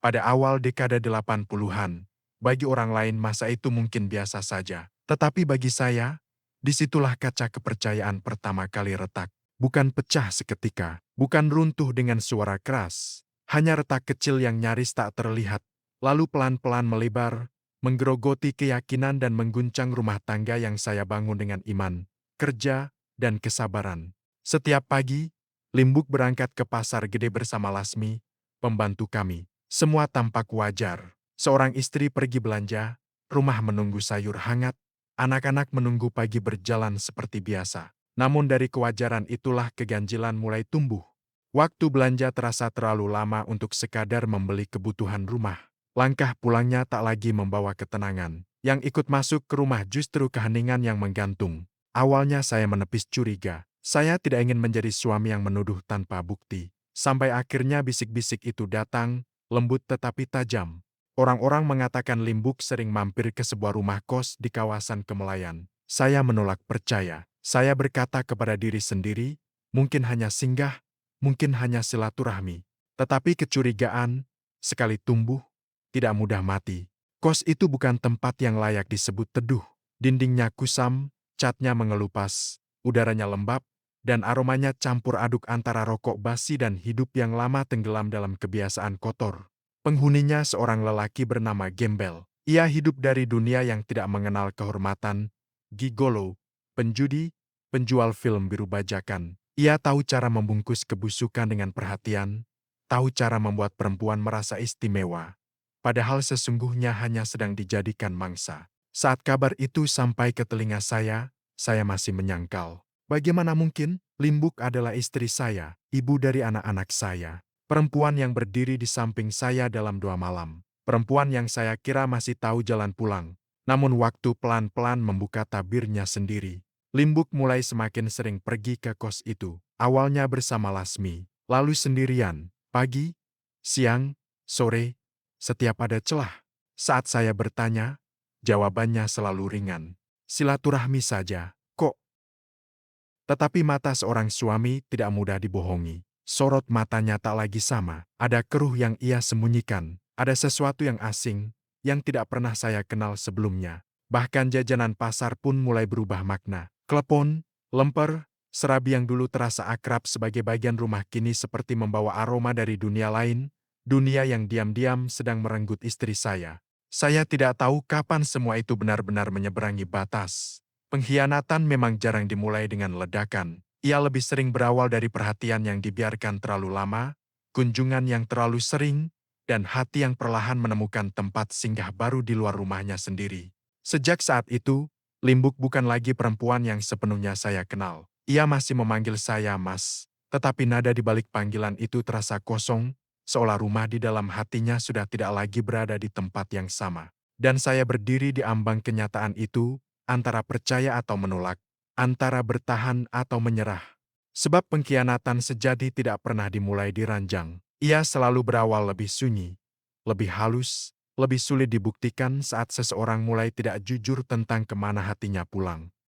Pada awal dekade 80-an, bagi orang lain masa itu mungkin biasa saja. Tetapi bagi saya, disitulah kaca kepercayaan pertama kali retak. Bukan pecah seketika, bukan runtuh dengan suara keras. Hanya retak kecil yang nyaris tak terlihat, lalu pelan-pelan melebar, menggerogoti keyakinan dan mengguncang rumah tangga yang saya bangun dengan iman, kerja, dan kesabaran. Setiap pagi, Limbuk berangkat ke pasar gede bersama Lasmi, pembantu kami. Semua tampak wajar. Seorang istri pergi belanja, rumah menunggu sayur hangat, anak-anak menunggu pagi berjalan seperti biasa. Namun dari kewajaran itulah keganjilan mulai tumbuh. Waktu belanja terasa terlalu lama untuk sekadar membeli kebutuhan rumah. Langkah pulangnya tak lagi membawa ketenangan. Yang ikut masuk ke rumah justru keheningan yang menggantung. Awalnya saya menepis curiga. Saya tidak ingin menjadi suami yang menuduh tanpa bukti. Sampai akhirnya bisik-bisik itu datang, lembut tetapi tajam. Orang-orang mengatakan Limbuk sering mampir ke sebuah rumah kos di kawasan Kemelayan. Saya menolak percaya. Saya berkata kepada diri sendiri, mungkin hanya singgah, mungkin hanya silaturahmi. Tetapi kecurigaan, sekali tumbuh, tidak mudah mati. Kos itu bukan tempat yang layak disebut teduh. Dindingnya kusam, catnya mengelupas, udaranya lembab, dan aromanya campur aduk antara rokok basi dan hidup yang lama tenggelam dalam kebiasaan kotor. Penghuninya seorang lelaki bernama Gembel. Ia hidup dari dunia yang tidak mengenal kehormatan, gigolo, penjudi, penjual film biru bajakan. Ia tahu cara membungkus kebusukan dengan perhatian, tahu cara membuat perempuan merasa istimewa, padahal sesungguhnya hanya sedang dijadikan mangsa. Saat kabar itu sampai ke telinga saya masih menyangkal. Bagaimana mungkin? Limbuk adalah istri saya, ibu dari anak-anak saya. Perempuan yang berdiri di samping saya dalam 2 malam. Perempuan yang saya kira masih tahu jalan pulang. Namun waktu pelan-pelan membuka tabirnya sendiri. Limbuk mulai semakin sering pergi ke kos itu. Awalnya bersama Lasmi, lalu sendirian, pagi, siang, sore, setiap ada celah. Saat saya bertanya, jawabannya selalu ringan. Silaturahmi saja, kok. Tetapi mata seorang suami tidak mudah dibohongi. Sorot matanya tak lagi sama. Ada keruh yang ia sembunyikan. Ada sesuatu yang asing, yang tidak pernah saya kenal sebelumnya. Bahkan jajanan pasar pun mulai berubah makna. Klepon, lemper, serabi yang dulu terasa akrab sebagai bagian rumah kini seperti membawa aroma dari dunia lain, dunia yang diam-diam sedang merenggut istri saya. Saya tidak tahu kapan semua itu benar-benar menyeberangi batas. Pengkhianatan memang jarang dimulai dengan ledakan. Ia lebih sering berawal dari perhatian yang dibiarkan terlalu lama, kunjungan yang terlalu sering, dan hati yang perlahan menemukan tempat singgah baru di luar rumahnya sendiri. Sejak saat itu, Limbuk bukan lagi perempuan yang sepenuhnya saya kenal. Ia masih memanggil saya Mas, tetapi nada di balik panggilan itu terasa kosong, seolah rumah di dalam hatinya sudah tidak lagi berada di tempat yang sama. Dan saya berdiri di ambang kenyataan itu, antara percaya atau menolak, antara bertahan atau menyerah. Sebab pengkhianatan sejati tidak pernah dimulai di ranjang. Ia selalu berawal lebih sunyi, lebih halus, lebih sulit dibuktikan saat seseorang mulai tidak jujur tentang kemana hatinya pulang.